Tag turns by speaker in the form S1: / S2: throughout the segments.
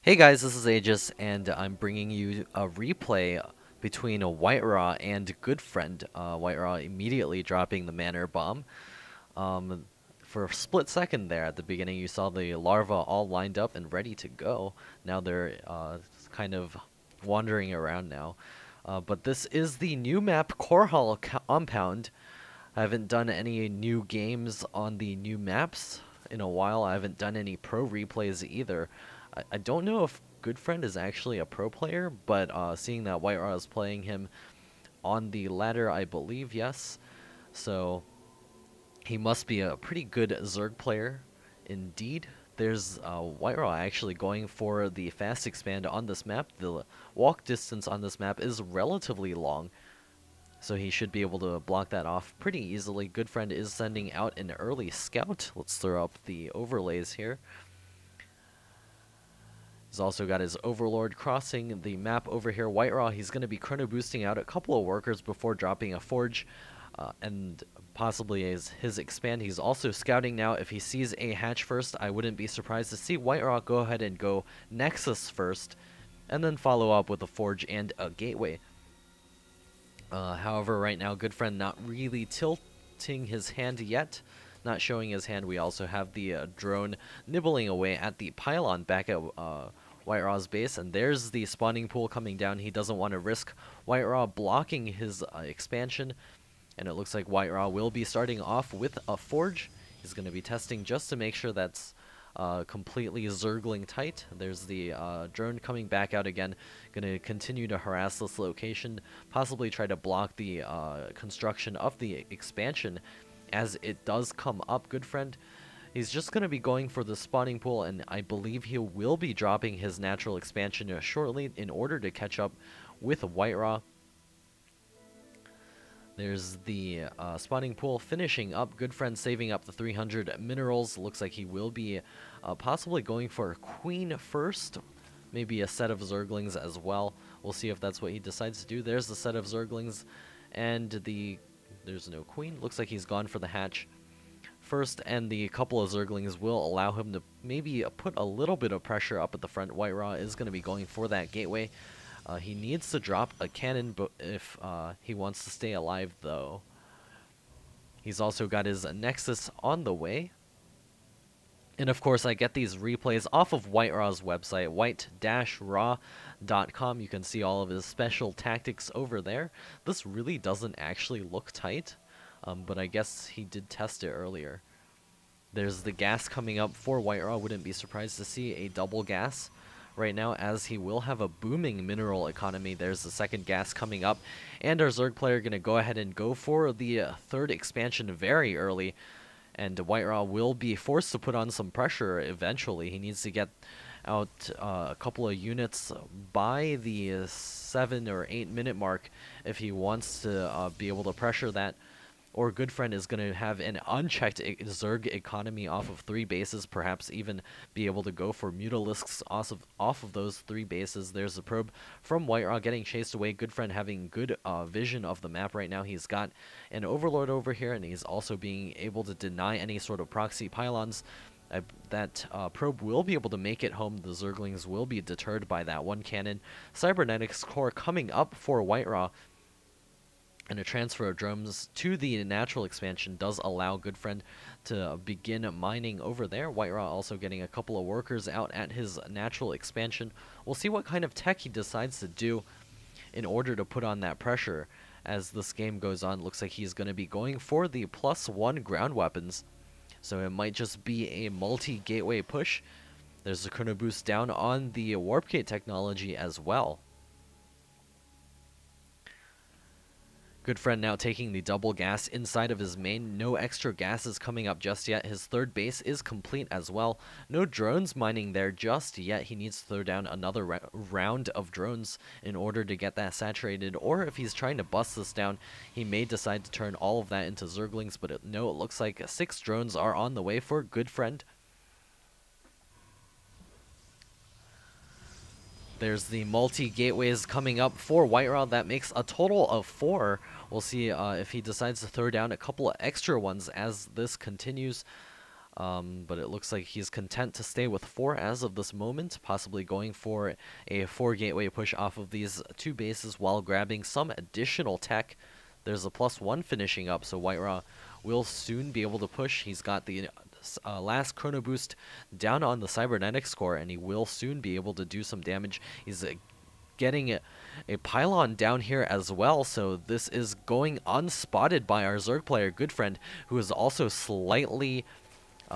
S1: Hey guys, this is Aegis, and I'm bringing you a replay between a WhiteRa and GoodFriend. WhiteRa immediately dropping the Manor Bomb. For a split second there at the beginning, you saw the larva all lined up and ready to go. Now they're kind of wandering around now. But this is the new map, Core Hall Compound. I haven't done any new games on the new maps in a while. I haven't done any pro replays either. I don't know if GoodFriend is actually a pro player, but seeing that WhiteRa is playing him on the ladder, I believe, yes. So he must be a pretty good Zerg player indeed. There's WhiteRa actually going for the fast expand on this map. The walk distance on this map is relatively long, so he should be able to block that off pretty easily. GoodFriend is sending out an early scout. Let's throw up the overlays here. He's also got his Overlord crossing the map over here. WhiteRa, he's going to be chrono boosting out a couple of workers before dropping a forge and possibly his expand. He's also scouting now. If he sees a hatch first, I wouldn't be surprised to see WhiteRa go ahead and go Nexus first and then follow up with a forge and a gateway. However, right now, GoodFriend not really tilting his hand yet. Not showing his hand. We also have the drone nibbling away at the pylon back at WhiteRa's base, and there's the spawning pool coming down. He doesn't want to risk WhiteRa blocking his expansion, and it looks like WhiteRa will be starting off with a forge. He's going to be testing just to make sure that's completely Zergling tight. There's the drone coming back out again. Going to continue to harass this location, possibly try to block the construction of the expansion as it does come up. GoodFriend, he's just going to be going for the spawning pool, and I believe he will be dropping his natural expansion shortly in order to catch up with WhiteRa. There's the spawning pool finishing up. GoodFriend saving up the 300 minerals. Looks like he will be possibly going for a queen first. Maybe a set of Zerglings as well. We'll see if that's what he decides to do. There's the set of Zerglings, and there's no queen. Looks like he's gone for the hatch first, and the couple of Zerglings will allow him to maybe put a little bit of pressure up at the front. WhiteRa is going to be going for that gateway. He needs to drop a cannon but if he wants to stay alive, though. He's also got his Nexus on the way. And of course, I get these replays off of WhiteRa's website, white-ra.com. You can see all of his special tactics over there. This really doesn't actually look tight, but I guess he did test it earlier. There's the gas coming up for WhiteRa. Wouldn't be surprised to see a double gas right now, as he will have a booming mineral economy. There's the second gas coming up, and our Zerg player going to go ahead and go for the third expansion very early. And WhiteRa will be forced to put on some pressure eventually. He needs to get out a couple of units by the 7 or 8 minute mark if he wants to be able to pressure that. Or GoodFriend is going to have an unchecked Zerg economy off of 3 bases, perhaps even be able to go for Mutalisks off of those 3 bases. There's the probe from WhiteRa getting chased away. GoodFriend having good vision of the map right now. He's got an Overlord over here, and he's also being able to deny any sort of proxy pylons. That probe will be able to make it home. The Zerglings will be deterred by that one cannon. Cybernetics core coming up for WhiteRa. And a transfer of drones to the natural expansion does allow GoodFriend to begin mining over there. WhiteRa also getting a couple of workers out at his natural expansion. We'll see what kind of tech he decides to do in order to put on that pressure as this game goes on. Looks like he's going to be going for the +1 ground weapons. So it might just be a multi-gateway push. There's a chrono boost down on the warp gate technology as well. GoodFriend now taking the double gas inside of his main. No extra gases coming up just yet. His third base is complete as well. No drones mining there just yet. He needs to throw down another round of drones in order to get that saturated. Or if he's trying to bust this down, he may decide to turn all of that into Zerglings. But no, it looks like 6 drones are on the way for GoodFriend. There's the multi-gateways coming up for WhiteRa. That makes a total of 4. We'll see if he decides to throw down a couple of extra ones as this continues. But it looks like he's content to stay with 4 as of this moment, possibly going for a 4 gateway push off of these 2 bases while grabbing some additional tech. There's a +1 finishing up, so WhiteRa will soon be able to push. He's got the last chrono boost down on the cybernetics core, and he will soon be able to do some damage. He's getting a pylon down here as well, so this is going unspotted by our Zerg player, GoodFriend, who is also slightly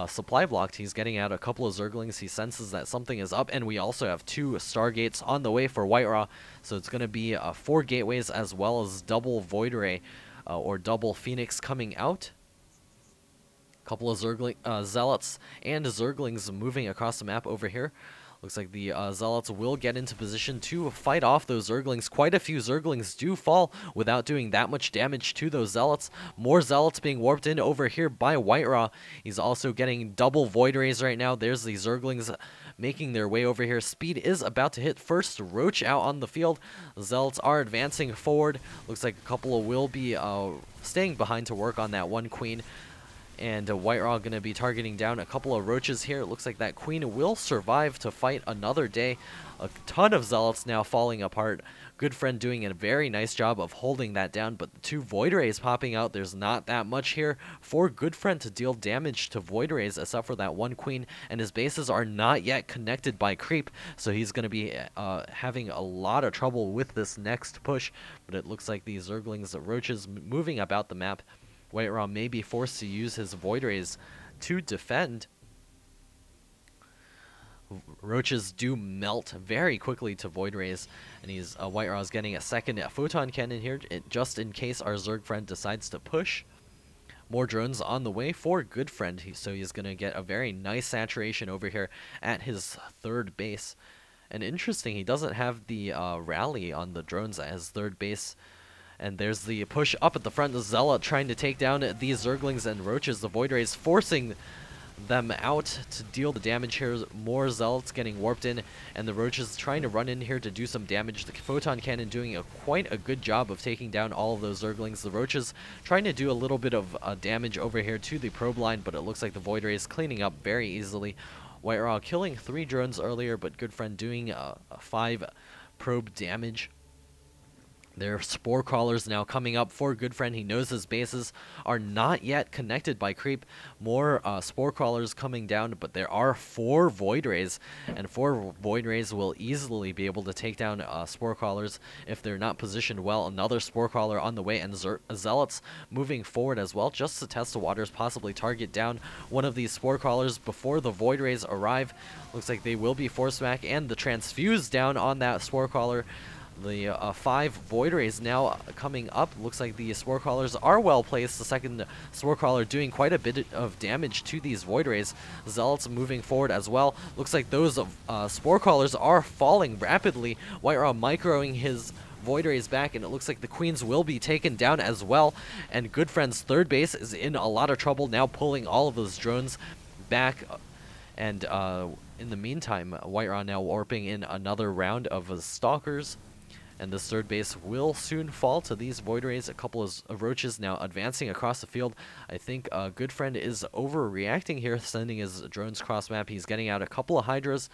S1: supply blocked. He's getting out a couple of Zerglings. He senses that something is up, and we also have 2 Stargates on the way for WhiteRa, so it's going to be 4 gateways as well as double Void Ray or double Phoenix coming out. Couple of Zealots and Zerglings moving across the map over here. Looks like the Zealots will get into position to fight off those Zerglings. Quite a few Zerglings do fall without doing that much damage to those Zealots. More Zealots being warped in over here by WhiteRa. He's also getting double Void Rays right now. There's the Zerglings making their way over here. Speed is about to hit first Roach out on the field. The Zealots are advancing forward. Looks like a couple will be staying behind to work on that one Queen. And WhiteRa going to be targeting down a couple of Roaches here. It looks like that Queen will survive to fight another day. A ton of Zealots now falling apart. GoodFriend doing a very nice job of holding that down, but the 2 Void Rays popping out. There's not that much here for GoodFriend to deal damage to Void Rays, except for that one Queen, and his bases are not yet connected by creep, so he's going to be having a lot of trouble with this next push. But it looks like the Zerglings, the Roaches, moving about the map. WhiteRa may be forced to use his Void Rays to defend. Roaches do melt very quickly to Void Rays, and WhiteRa is getting a second Photon Cannon here, just in case our Zerg friend decides to push. More drones on the way for GoodFriend, so he's going to get a very nice saturation over here at his 3rd base. And interesting, he doesn't have the rally on the drones at his 3rd base. And there's the push up at the front. The Zealot trying to take down these Zerglings and Roaches. The Void Rays forcing them out to deal the damage here. More Zealots getting warped in, and the Roaches trying to run in here to do some damage. The Photon Cannon doing quite a good job of taking down all of those Zerglings. The Roaches trying to do a little bit of damage over here to the probe line, but it looks like the Void Rays cleaning up very easily. WhiteRa killing 3 drones earlier, but GoodFriend doing 5 probe damage. There are Spore Crawlers now coming up for GoodFriend. He knows his bases are not yet connected by creep. More Spore Crawlers coming down, but there are 4 Void Rays, and 4 Void Rays will easily be able to take down Spore Crawlers if they're not positioned well. Another Spore Crawler on the way, and Zealots moving forward as well, just to test the waters, possibly target down one of these Spore Crawlers before the Void Rays arrive. Looks like they will be forced back, and the Transfuse down on that Spore Crawler. The 5 Void Rays now coming up. Looks like the Spore Crawlers are well placed. The second Spore Crawler doing quite a bit of damage to these Void Rays. Zealots moving forward as well. Looks like those Spore Crawlers are falling rapidly. WhiteRa microing his Void Rays back, and it looks like the Queens will be taken down as well. And GoodFriend's 3rd base is in a lot of trouble now, pulling all of those drones back. And in the meantime, WhiteRa now warping in another round of Stalkers. And this 3rd base will soon fall to these Void Rays. A couple of Roaches now advancing across the field. I think GoodFriend is overreacting here, sending his drones cross map. He's getting out a couple of Hydras.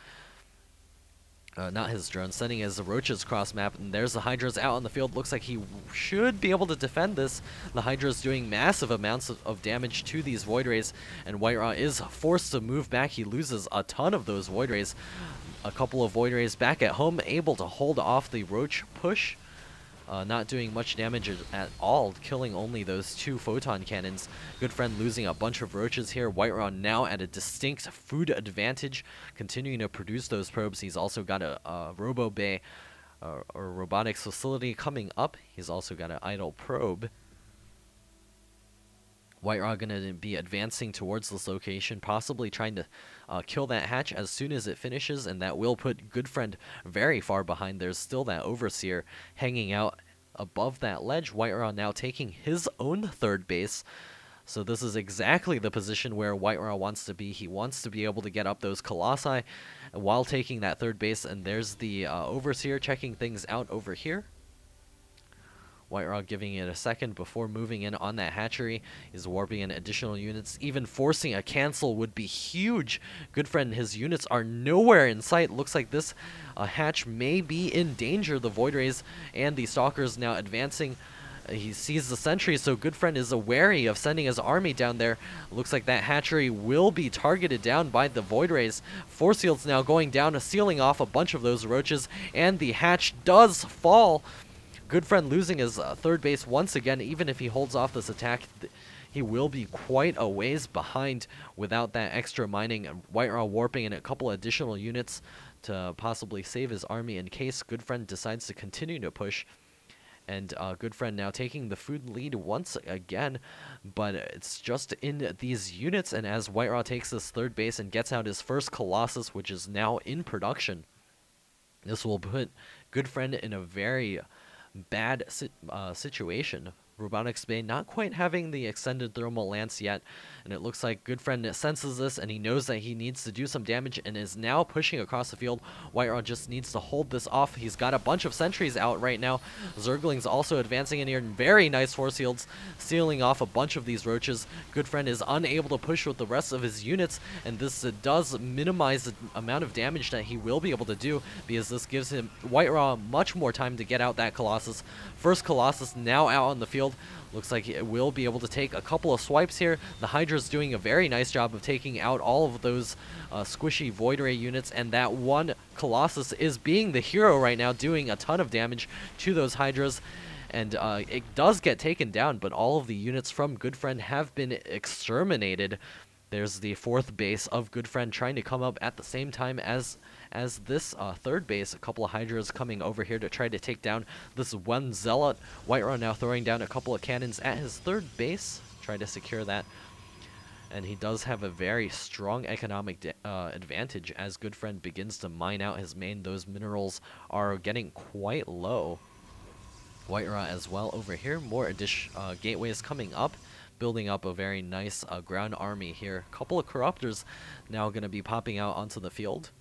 S1: Not his drones, sending his Roaches cross map. And there's the Hydras out on the field. Looks like he should be able to defend this. The Hydras doing massive amounts of damage to these Void Rays. And WhiteRa is forced to move back. He loses a ton of those Void Rays. A couple of Void Rays back at home, able to hold off the Roach push. Not doing much damage at all, killing only those 2 Photon Cannons. GoodFriend losing a bunch of Roaches here. WhiteRa now at a distinct food advantage, continuing to produce those probes. He's also got a Robo Bay or robotics facility coming up. He's also got an idle probe. WhiteRa going to be advancing towards this location, possibly trying to kill that hatch as soon as it finishes, and that will put GoodFriend very far behind. There's still that Overseer hanging out above that ledge. WhiteRa now taking his own 3rd base. So this is exactly the position where WhiteRa wants to be. He wants to be able to get up those Colossi while taking that 3rd base, and there's the Overseer checking things out over here. WhiteRa giving it a second before moving in on that hatchery. He's warping in additional units. Even forcing a cancel would be huge. GoodFriend and his units are nowhere in sight. Looks like this hatch may be in danger. The Void Rays and the Stalkers now advancing. He sees the sentry, so GoodFriend is wary of sending his army down there. Looks like that hatchery will be targeted down by the Void Rays. Force Field's now going down, sealing off a bunch of those roaches, and the hatch does fall. GoodFriend losing his third base once again. Even if he holds off this attack, he will be quite a ways behind without that extra mining. WhiteRa warping in a couple additional units to possibly save his army in case GoodFriend decides to continue to push. And GoodFriend now taking the food lead once again, but it's just in these units. And as WhiteRa takes this third base and gets out his first Colossus, which is now in production, this will put GoodFriend in a very bad situation. Robotics Bay not quite having the extended thermal lance yet, and it looks like GoodFriend senses this and he knows that he needs to do some damage and is now pushing across the field. WhiteRa just needs to hold this off. He's got a bunch of sentries out right now. Zergling's also advancing in here. Very nice force fields, sealing off a bunch of these roaches. GoodFriend is unable to push with the rest of his units, and this does minimize the amount of damage that he will be able to do, because this gives him WhiteRa much more time to get out that Colossus. First Colossus now out on the field. Looks like it will be able to take a couple of swipes here. The Hydra's doing a very nice job of taking out all of those squishy Void Ray units, and that one Colossus is being the hero right now, doing a ton of damage to those Hydras. And it does get taken down, but all of the units from GoodFriend have been exterminated. There's the fourth base of GoodFriend trying to come up at the same time as this third base. A couple of Hydras coming over here to try to take down this one Zealot. WhiteRa now throwing down a couple of cannons at his third base, try to secure that. And he does have a very strong economic advantage as GoodFriend begins to mine out his main. Those minerals are getting quite low. WhiteRa as well over here. More gateways coming up, building up a very nice ground army here. A couple of Corruptors now going to be popping out onto the field.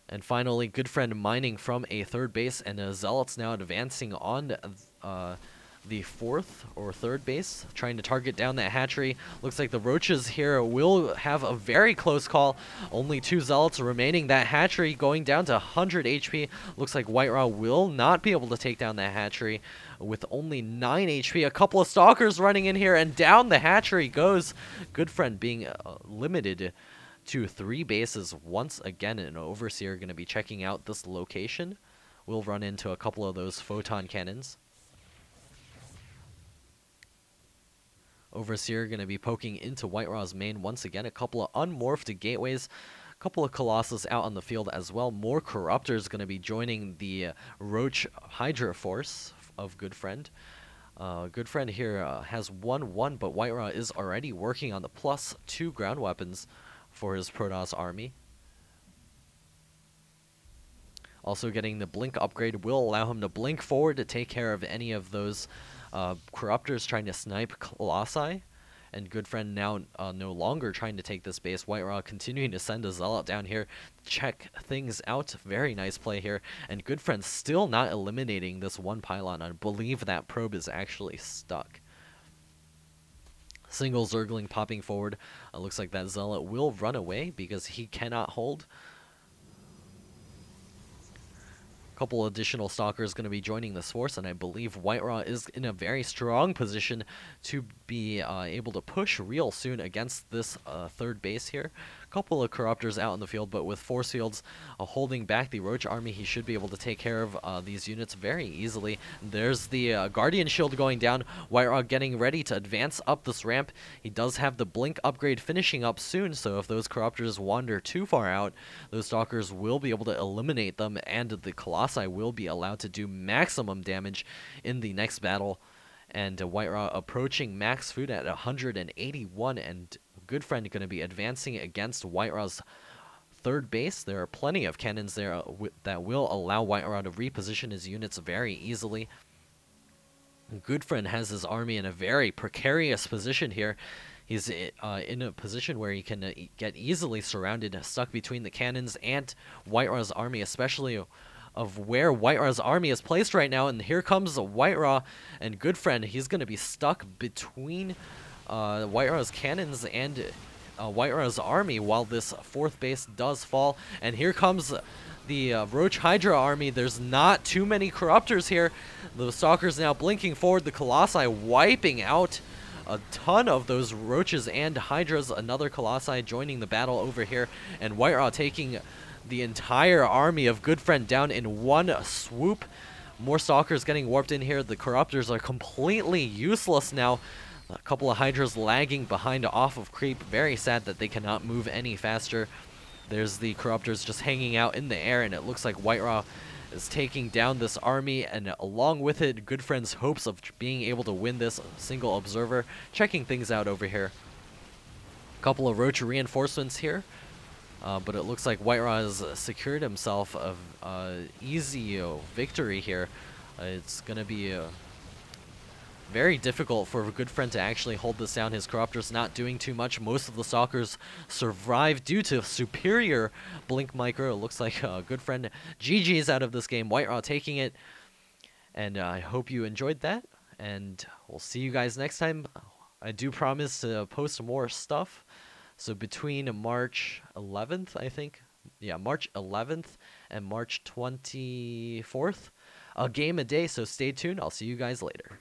S1: And finally, GoodFriend mining from a third base, and Zealots now advancing on the fourth or third base, trying to target down that hatchery. Looks like the Roaches here will have a very close call. Only 2 Zealots remaining. That hatchery going down to 100 HP. Looks like WhiteRa will not be able to take down that hatchery with only 9 HP. A couple of Stalkers running in here, and down the hatchery goes. GoodFriend being limited to 3 bases once again, and Overseer going to be checking out this location. We'll run into a couple of those photon cannons. Overseer going to be poking into WhiteRa's main once again. A couple of unmorphed gateways, a couple of Colossus out on the field as well. More Corruptors going to be joining the Roach Hydra force of GoodFriend. GoodFriend here has 1-1, but WhiteRa is already working on the +2 ground weapons for his Protoss army. Also getting the blink upgrade will allow him to blink forward to take care of any of those Corruptors trying to snipe Colossi. And GoodFriend now no longer trying to take this base. WhiteRa continuing to send a Zealot down here to check things out. Very nice play here. And GoodFriend still not eliminating this one pylon. I believe that probe is actually stuck. Single Zergling popping forward. Looks like that Zealot will run away because he cannot hold. Couple additional Stalkers going to be joining this force, and I believe WhiteRa is in a very strong position to be able to push real soon against this third base here. Couple of Corruptors out in the field, but with force fields holding back the Roach army, he should be able to take care of these units very easily. There's the Guardian Shield going down. WhiteRa getting ready to advance up this ramp. He does have the blink upgrade finishing up soon, so if those Corruptors wander too far out, those Stalkers will be able to eliminate them, and the Colossi will be allowed to do maximum damage in the next battle. And WhiteRa approaching max food at 181, and GoodFriend going to be advancing against WhiteRa's third base. There are plenty of cannons there that will allow WhiteRa to reposition his units very easily. GoodFriend has his army in a very precarious position here. He's in a position where he can get easily surrounded, stuck between the cannons and WhiteRa's army, especially of where WhiteRa's army is placed right now. And here comes WhiteRa and GoodFriend. He's going to be stuck between WhiteRa's cannons and WhiteRa's army while this 4th base does fall. And here comes the Roach Hydra army. There's not too many Corruptors here. The Stalkers now blinking forward. The Colossi wiping out a ton of those Roaches and Hydras. Another Colossi joining the battle over here. And WhiteRa taking the entire army of GoodFriend down in one swoop. More Stalkers getting warped in here. The Corruptors are completely useless now. A couple of Hydras lagging behind off of creep. Very sad that they cannot move any faster. There's the Corruptors just hanging out in the air, and it looks like WhiteRa is taking down this army, and along with it, GoodFriend's hopes of being able to win this. Single observer checking things out over here. A couple of Roach reinforcements here, but it looks like WhiteRa has secured himself a easy victory here. It's going to be very difficult for GoodFriend to actually hold this down. His Corruptors not doing too much. Most of the Stalkers survive due to superior Blink Micro. It looks like GoodFriend GG's out of this game. WhiteRa taking it. And I hope you enjoyed that. And we'll see you guys next time. I do promise to post more stuff. So between March 11th, I think. Yeah, March 11th and March 24th. A game a day, so stay tuned. I'll see you guys later.